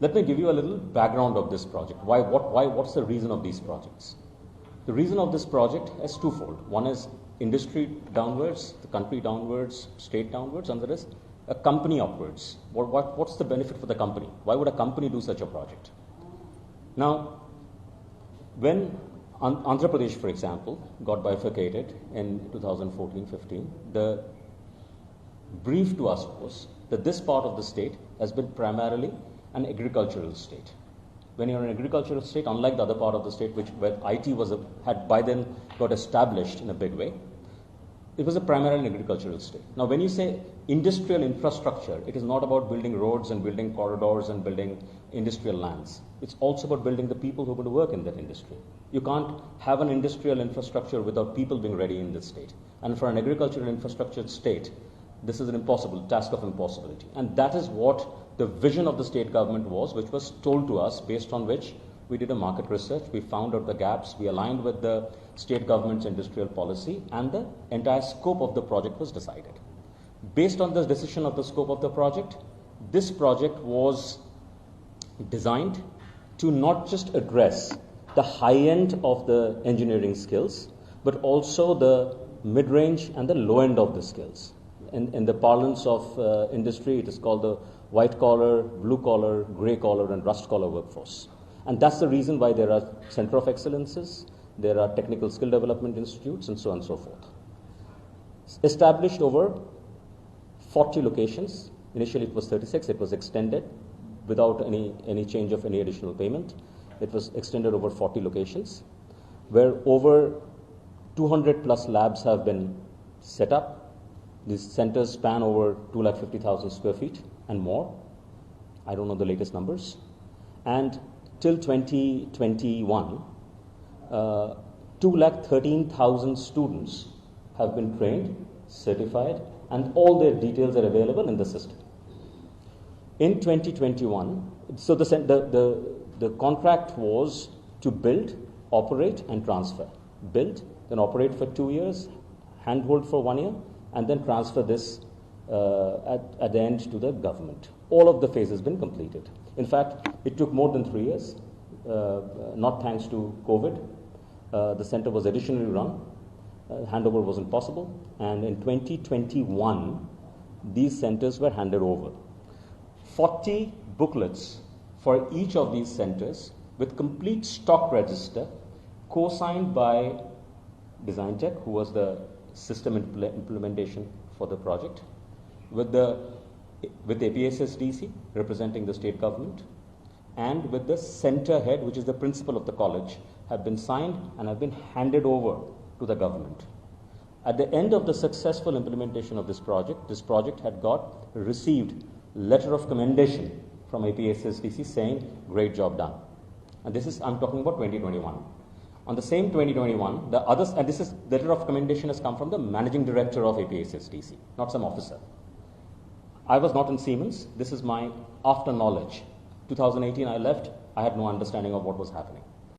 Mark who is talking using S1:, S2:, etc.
S1: Let me give you a little background of this project. What's the reason of these projects? The reason of this project is twofold. One is industry downwards, the country downwards, state downwards, and there is a company upwards. What's the benefit for the company? Why would a company do such a project? Now, when Andhra Pradesh, for example, got bifurcated in 2014-15, the brief to us was that this part of the state has been primarily an agricultural state. When you're an agricultural state, unlike the other part of the state, where IT had by then got established in a big way, it was a primarily agricultural state. Now, when you say industrial infrastructure, it is not about building roads and building corridors and building industrial lands. It's also about building the people who are going to work in that industry. You can't have an industrial infrastructure without people being ready in the state. And for an agricultural infrastructure state, this is an impossible task of impossibility. And that is what the vision of the state government was, which was told to us, based on which we did a market research, we found out the gaps, we aligned with the state government's industrial policy, and the entire scope of the project was decided. Based on this decision of the scope of the project, this project was designed to not just address the high end of the engineering skills, but also the mid-range and the low end of the skills. In the parlance of industry, it is called the white collar, blue collar, gray collar, and rust collar workforce. And that's the reason why there are center of excellences, there are technical skill development institutes, and so on and so forth. Established over 40 locations. Initially it was 36, it was extended without any change of any additional payment. It was extended over 40 locations, where over 200 plus labs have been set up. These centers span over 250,000 square feet and more. I don't know the latest numbers. And till 2021, 213,000 students have been trained, certified, and all their details are available in the system. In 2021, so the contract was to build, operate, and transfer. Build, then operate for 2 years, handhold for 1 year, and then transfer this at the end to the government. All of the phases has been completed. In fact, it took more than 3 years, not thanks to COVID. The center was additionally run. Handover wasn't possible. And in 2021, these centers were handed over. 40 booklets for each of these centers with complete stock register, co-signed by Design Tech, who was the system implementation for the project, with APSSDC representing the state government, and with the center head, which is the principal of the college, have been signed and have been handed over to the government. At the end of the successful implementation of this project had received letter of commendation from APSSDC saying, great job done. And this is, I'm talking about 2021. On the same 2021, the others, and this is letter of commendation has come from the managing director of APSSDC, not some officer. I was not in Siemens. This is my after knowledge. 2018, I left. I had no understanding of what was happening.